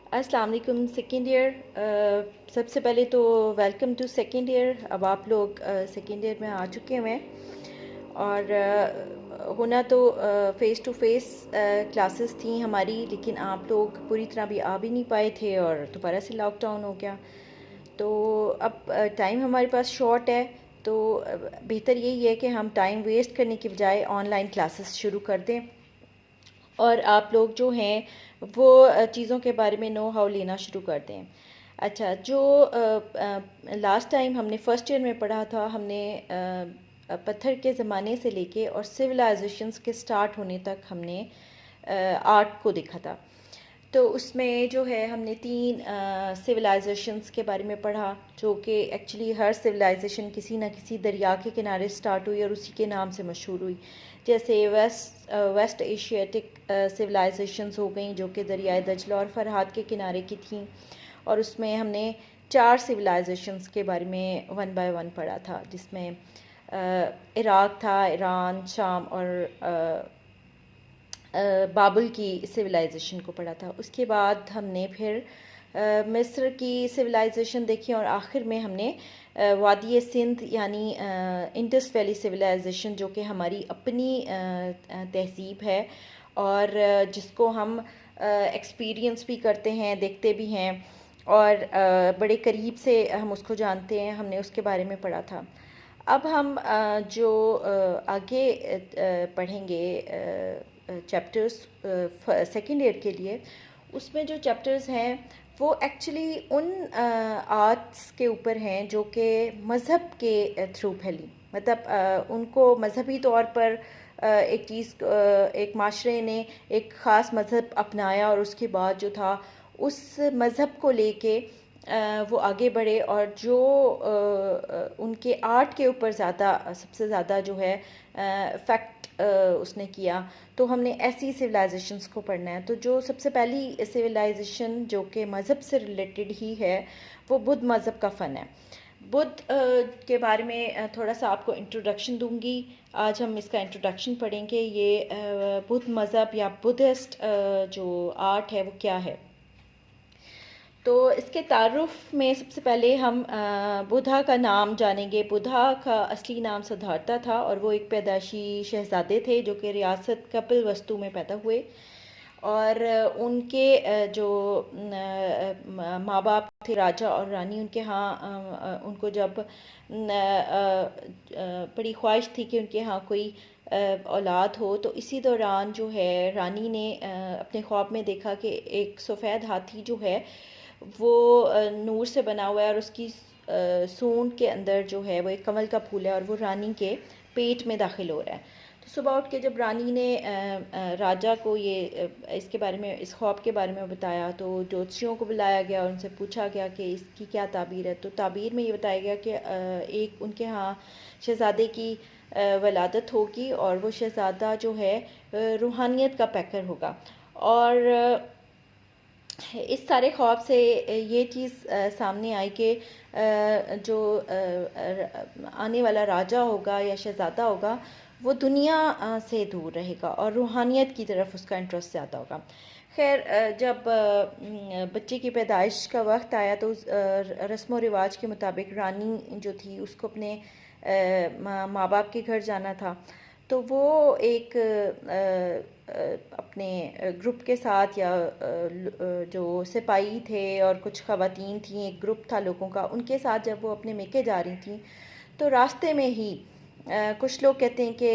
अस्सलाम वालेकुम। Second year, सबसे पहले तो वेलकम टू सेकेंड ईयर। अब आप लोग सेकेंड ईयर में आ चुके हुए हैं और होना तो फ़ेस टू फ़ेस क्लासेस थी हमारी, लेकिन आप लोग पूरी तरह भी आ भी नहीं पाए थे और दोबारा से लॉकडाउन हो गया। तो अब टाइम हमारे पास शॉर्ट है, तो बेहतर यही है कि हम टाइम वेस्ट करने के बजाय ऑनलाइन क्लासेस शुरू कर दें और आप लोग जो हैं वो चीज़ों के बारे में नो हाउ लेना शुरू कर दें। अच्छा, जो लास्ट टाइम हमने फ़र्स्ट ईयर में पढ़ा था, हमने पत्थर के ज़माने से लेके और सिविलाइजेशंस के स्टार्ट होने तक हमने आर्ट को देखा था। तो उसमें जो है हमने तीन सिविलाइजेशंस के बारे में पढ़ा, जो कि एक्चुअली हर सिविलाइजेशन किसी न किसी दरिया के किनारे स्टार्ट हुई और उसी के नाम से मशहूर हुई। जैसे वेस्ट एशियाटिक सिविलाइजेशंस हो गई, जो कि दरियाए दजला और फरहाद के किनारे की थीं, और उसमें हमने 4 सिविलाइजेशंस के बारे में वन बाय वन पढ़ा था, जिसमें इराक़ था, ईरान, शाम और बाबुल की सिविलाइजेशन को पढ़ा था। उसके बाद हमने फिर मिस्र की सिविलाइजेशन देखी और आखिर में हमने वादी सिंध यानी इंडस वैली सिविलाइजेशन, जो कि हमारी अपनी तहज़ीब है और जिसको हम एक्सपीरियंस भी करते हैं, देखते भी हैं और बड़े करीब से हम उसको जानते हैं, हमने उसके बारे में पढ़ा था। अब हम जो आगे पढ़ेंगे चैप्टर्स सेकेंड ईयर के लिए, उसमें जो चैप्टर्स हैं वो एक्चुअली उन आर्ट्स के ऊपर हैं जो कि मज़हब के थ्रू फैली, मतलब उनको मजहबी तौर पर एक चीज़, एक माशरे ने एक ख़ास मज़हब अपनाया और उसके बाद जो था उस मज़हब को लेके वो आगे बढ़े और जो उनके आर्ट के ऊपर सबसे ज़्यादा जो है फैक्ट उसने किया। तो हमने ऐसी सिविलाइजेशंस को पढ़ना है। तो जो सबसे पहली सिविलाइजेशन जो कि मज़हब से रिलेटेड ही है, वो बुद्ध मज़हब का फ़न है। बुद्ध के बारे में थोड़ा सा आपको इंट्रोडक्शन दूंगी। आज हम इसका इंट्रोडक्शन पढ़ेंगे। ये बुद्ध मज़हब या बुद्धिस्ट जो आर्ट है वो क्या है। तो इसके तारुफ में सबसे पहले हम बुद्धा का नाम जानेंगे। बुद्धा का असली नाम सिद्धार्था था और वो एक पैदाइशी शहजादे थे जो कि रियासत कपिलवस्तु में पैदा हुए। और उनके जो माँ बाप थे राजा और रानी, उनके यहाँ उनको जब बड़ी ख्वाहिश थी कि उनके यहाँ कोई औलाद हो, तो इसी दौरान जो है रानी ने अपने ख्वाब में देखा कि एक सफ़ेद हाथी जो है वो नूर से बना हुआ है और उसकी सूंड के अंदर जो है वो एक कमल का फूल है और वो रानी के पेट में दाखिल हो रहा है। तो सुबह उठ के जब रानी ने राजा को ये इसके बारे में, इस ख्वाब के बारे में बताया, तो ज्योतिषियों को बुलाया गया और उनसे पूछा गया कि इसकी क्या ताबीर है। तो ताबीर में ये बताया गया कि एक उनके यहाँ शहज़ादे की वलादत होगी और वो शहज़ादा जो है रूहानियत का पैकर होगा। और इस सारे ख्वाब से ये चीज़ सामने आई कि जो आने वाला राजा होगा या शहज़ादा होगा वो दुनिया से दूर रहेगा और रूहानियत की तरफ उसका इंटरेस्ट ज़्यादा होगा। खैर, जब बच्चे की पैदाइश का वक्त आया तो रस्म व रिवाज के मुताबिक रानी जो थी उसको अपने माँ बाप के घर जाना था। तो वो एक अपने ग्रुप के साथ या जो सिपाही थे और कुछ ख़वातीन थीं, एक ग्रुप था लोगों का, उनके साथ जब वो अपने मेके जा रही थी तो रास्ते में ही कुछ लोग कहते हैं कि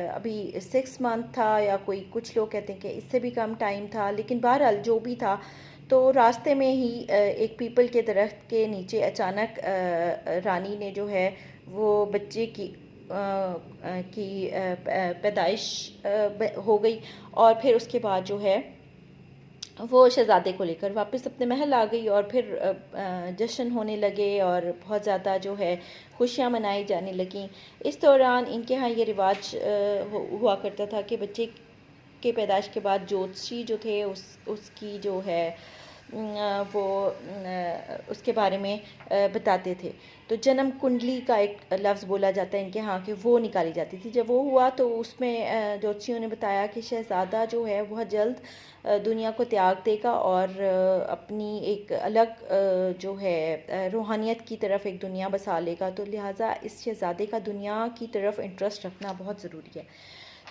अभी 6 मंथ था या कोई, कुछ लोग कहते हैं कि इससे भी कम टाइम था, लेकिन बहरहाल जो भी था, तो रास्ते में ही एक पीपल के दरख्त के नीचे अचानक रानी ने जो है वो बच्चे की पैदाइश हो गई और फिर उसके बाद जो है वो शहज़ादे को लेकर वापस अपने महल आ गई और फिर जश्न होने लगे और बहुत ज़्यादा जो है खुशियाँ मनाई जाने लगीं। इस दौरान इनके यहाँ ये रिवाज हुआ करता था कि बच्चे के पैदाइश के बाद ज्योतिषी जो थे उसकी जो है वो उसके बारे में बताते थे। तो जन्म कुंडली का एक लफ्ज़ बोला जाता है इनके यहाँ, कि वो निकाली जाती थी। जब वो हुआ तो उसमें ज्योतिषियों ने बताया कि शहज़ादा जो है बहुत जल्द दुनिया को त्याग देगा और अपनी एक अलग जो है रूहानियत की तरफ एक दुनिया बसा लेगा। तो लिहाजा इस शहज़ादे का दुनिया की तरफ इंटरेस्ट रखना बहुत ज़रूरी है।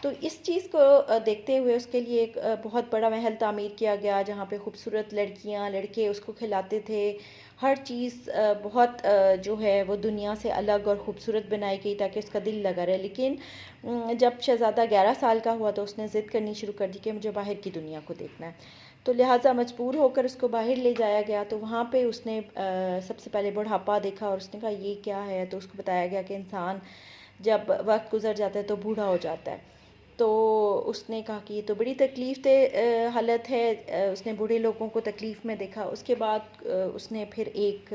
तो इस चीज़ को देखते हुए उसके लिए एक बहुत बड़ा महल तामीर किया गया, जहाँ पे खूबसूरत लड़कियाँ लड़के उसको खिलाते थे। हर चीज़ बहुत जो है वो दुनिया से अलग और ख़ूबसूरत बनाई गई ताकि उसका दिल लगा रहे। लेकिन जब शहज़ादा 11 साल का हुआ तो उसने ज़िद करनी शुरू कर दी कि मुझे बाहर की दुनिया को देखना है। तो लिहाजा मजबूर होकर उसको बाहर ले जाया गया। तो वहाँ पे उसने सबसे पहले बुढ़ापा देखा और उसने कहा ये क्या है। तो उसको बताया गया कि इंसान जब वक्त गुजर जाता है तो बूढ़ा हो जाता है। तो उसने कहा कि ये तो बड़ी तकलीफ़ दे हालत है। उसने बूढ़े लोगों को तकलीफ़ में देखा। उसके बाद उसने फिर एक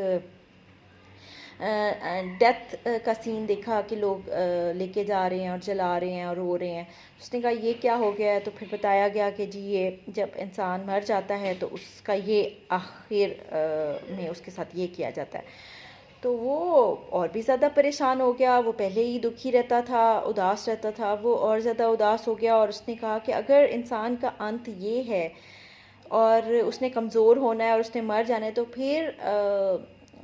डेथ का सीन देखा कि लोग लेके जा रहे हैं और जला रहे हैं और रो रहे हैं। उसने कहा ये क्या हो गया है। तो फिर बताया गया कि जी ये जब इंसान मर जाता है तो उसका ये आखिर में उसके साथ ये किया जाता है। तो वो और भी ज़्यादा परेशान हो गया। वो पहले ही दुखी रहता था, उदास रहता था, वो और ज़्यादा उदास हो गया। और उसने कहा कि अगर इंसान का अंत ये है और उसने कमज़ोर होना है और उसने मर जाना है, तो फिर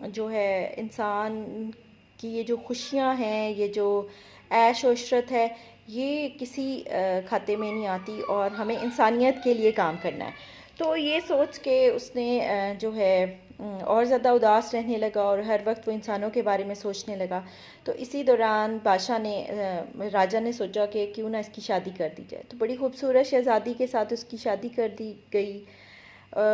जो है इंसान की ये जो खुशियाँ हैं, ये जो ऐश व इशरत है, ये किसी खाते में नहीं आती और हमें इंसानियत के लिए काम करना है। तो ये सोच के उसने जो है और ज़्यादा उदास रहने लगा और हर वक्त वो इंसानों के बारे में सोचने लगा। तो इसी दौरान बादशाह ने राजा ने सोचा कि क्यों ना इसकी शादी कर दी जाए। तो बड़ी खूबसूरत शहज़ादी के साथ उसकी शादी कर दी गई।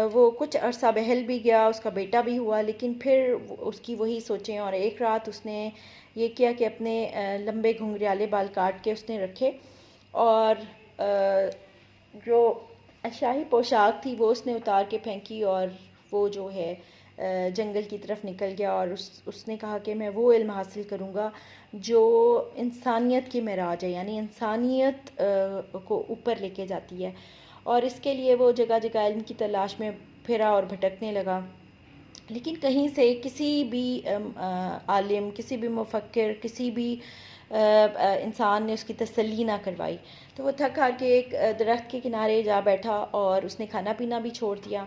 वो कुछ अरसा बहल भी गया, उसका बेटा भी हुआ। लेकिन फिर उसकी वही सोचें और एक रात उसने ये किया कि अपने लंबे घुंघराले बाल काट के उसने रखे और जो शाही पोशाक थी वो उसने उतार के फेंकी और वो जो है जंगल की तरफ निकल गया। और उसने कहा कि मैं वो इल्म हासिल करूँगा जो इंसानियत की मेराज है, यानी इंसानियत को ऊपर लेके जाती है। और इसके लिए वो जगह जगह इल्म की तलाश में फिरा और भटकने लगा। लेकिन कहीं से किसी भी आलिम, किसी भी मुफक्किर, किसी भी इंसान ने उसकी तसल्ली ना करवाई। तो वो थक हार के एक दरख्त के किनारे जा बैठा और उसने खाना पीना भी छोड़ दिया।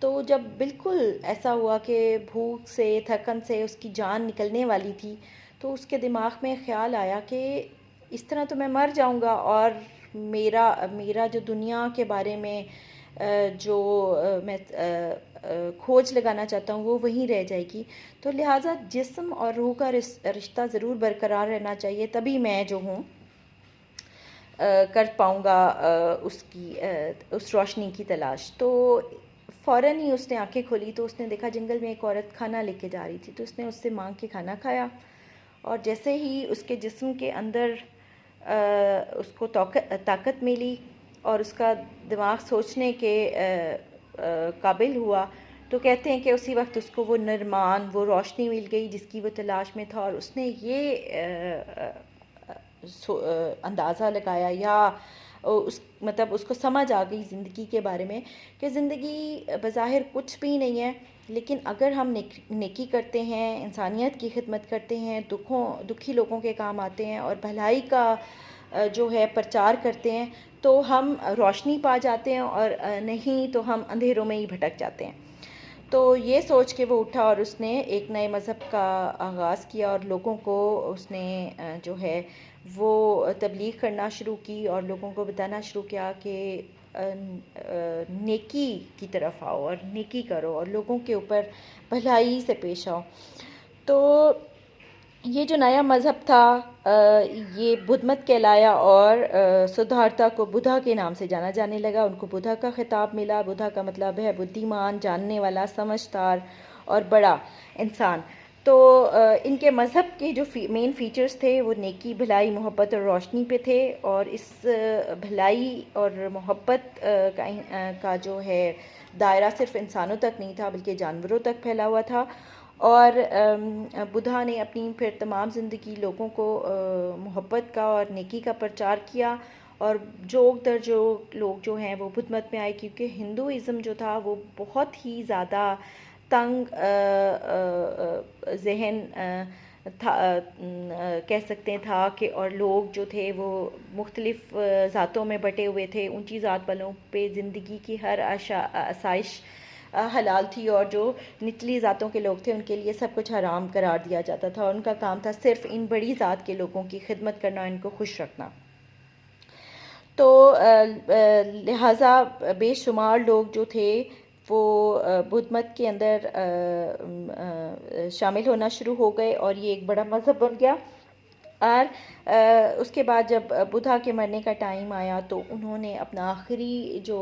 तो जब बिल्कुल ऐसा हुआ कि भूख से, थकन से उसकी जान निकलने वाली थी, तो उसके दिमाग में ख़्याल आया कि इस तरह तो मैं मर जाऊंगा और मेरा मेरा जो दुनिया के बारे में जो मैं खोज लगाना चाहता हूँ वो वहीं रह जाएगी। तो लिहाजा जिस्म और रूह का रिश्ता ज़रूर बरकरार रहना चाहिए, तभी मैं जो हूँ कर पाऊँगा उसकी उस रोशनी की तलाश। तो फ़ौरन ही उसने आंखें खोली तो उसने देखा जंगल में एक औरत खाना लेके जा रही थी। तो उसने उससे मांग के खाना खाया और जैसे ही उसके जिस्म के अंदर उसको ताकत मिली और उसका दिमाग सोचने के काबिल हुआ, तो कहते हैं कि उसी वक्त उसको वो नरमान, वो रोशनी मिल गई जिसकी वो तलाश में था। और उसने ये अंदाज़ा लगाया या उस मतलब उसको समझ आ गई ज़िंदगी के बारे में कि ज़िंदगी बज़ाहिर कुछ भी नहीं है, लेकिन अगर हम नेकी करते हैं, इंसानियत की खिदमत करते हैं, दुखी लोगों के काम आते हैं और भलाई का जो है प्रचार करते हैं, तो हम रोशनी पा जाते हैं और नहीं तो हम अंधेरों में ही भटक जाते हैं। तो ये सोच के वो उठा और उसने एक नए मज़हब का आगाज़ किया और लोगों को उसने जो है वो तबलीग करना शुरू की और लोगों को बताना शुरू किया कि नेकी की तरफ आओ और नेकी करो और लोगों के ऊपर भलाई से पेश आओ। तो ये जो नया मज़हब था ये बुद्ध मत कहलाया और सिद्धार्था को बुद्धा के नाम से जाना जाने लगा। उनको बुद्धा का खिताब मिला। बुद्धा का मतलब है बुद्धिमान, जानने वाला, समझदार और बड़ा इंसान। तो इनके मज़हब के जो मेन फ़ीचर्स थे वो नेकी, भलाई, मोहब्बत और रोशनी पे थे। और इस भलाई और मोहब्बत का जो है दायरा सिर्फ़ इंसानों तक नहीं था बल्कि जानवरों तक फैला हुआ था। और बुद्धा ने अपनी फिर तमाम ज़िंदगी लोगों को मोहब्बत का और नेकी का प्रचार किया और जोक दर जो लोग जो हैं वो बुद्ध मत में आए, क्योंकि हिंदुइज़्म जो था वो बहुत ही ज़्यादा तंग जहन था, कह सकते हैं था कि, और लोग जो थे वो मुख्तलिफ़ ज़ातों में बटे हुए थे। ऊंची ज़ात वालों पे ज़िंदगी की हर आसाइश हलाल थी, और जो निचली ज़ातों के लोग थे उनके लिए सब कुछ हराम करार दिया जाता था, और उनका काम था सिर्फ़ इन बड़ी ज़ात के लोगों की खिदमत करना, इनको खुश रखना। तो लिहाजा बेशुमार लोग जो थे वो बुद्ध मत के अंदर शामिल होना शुरू हो गए, और ये एक बड़ा मज़हब बन गया। और उसके बाद जब बुद्धा के मरने का टाइम आया तो उन्होंने अपना आखिरी जो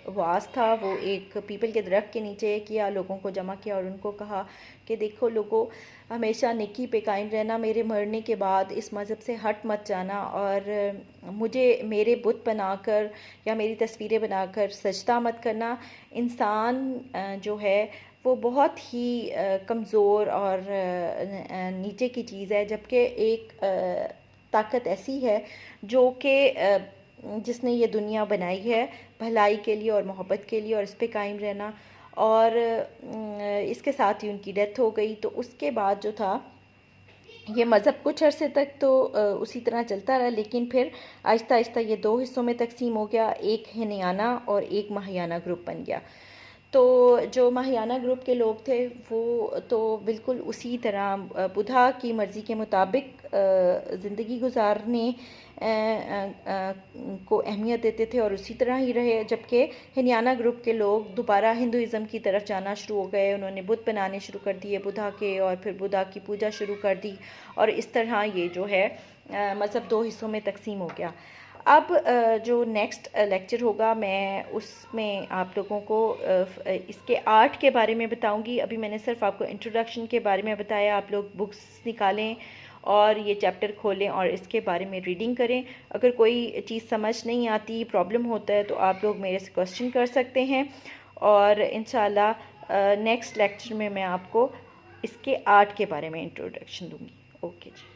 वास था वो एक पीपल के दरख्त के नीचे किया, लोगों को जमा किया और उनको कहा कि देखो लोगों, हमेशा नेकी पे कायम रहना, मेरे मरने के बाद इस मज़हब से हट मत जाना, और मुझे मेरे बुत बनाकर या मेरी तस्वीरें बनाकर सजदा मत करना। इंसान जो है वो बहुत ही कमज़ोर और नीचे की चीज़ है, जबकि एक ताकत ऐसी है जो कि जिसने ये दुनिया बनाई है भलाई के लिए और मोहब्बत के लिए, और इस पे कायम रहना। और इसके साथ ही उनकी डेथ हो गई। तो उसके बाद जो था ये मज़हब कुछ अरसे तक तो उसी तरह चलता रहा, लेकिन फिर आहिस्ता आहिस्ता ये दो हिस्सों में तकसीम हो गया, एक हिनयाना और एक महायाना ग्रुप बन गया। तो जो महायाना ग्रुप के लोग थे वो तो बिल्कुल उसी तरह बुद्धा की मर्ज़ी के मुताबिक ज़िंदगी गुजारने को अहमियत देते थे और उसी तरह ही रहे, जबकि हिनयाना ग्रुप के लोग दोबारा हिंदुइज़्म की तरफ जाना शुरू हो गए। उन्होंने बुत बनाने शुरू कर दिए बुद्धा के, और फिर बुद्धा की पूजा शुरू कर दी, और इस तरह ये जो है मज़हब दो हिस्सों में तकसीम हो गया। अब जो नेक्स्ट लेक्चर होगा मैं उसमें आप लोगों को इसके आर्ट के बारे में बताऊंगी। अभी मैंने सिर्फ आपको इंट्रोडक्शन के बारे में बताया। आप लोग बुक्स निकालें और ये चैप्टर खोलें और इसके बारे में रीडिंग करें। अगर कोई चीज़ समझ नहीं आती, प्रॉब्लम होता है, तो आप लोग मेरे से क्वेश्चन कर सकते हैं, और इंशाल्लाह नेक्स्ट लेक्चर में मैं आपको इसके आर्ट के बारे में इंट्रोडक्शन दूँगी। ओके जी।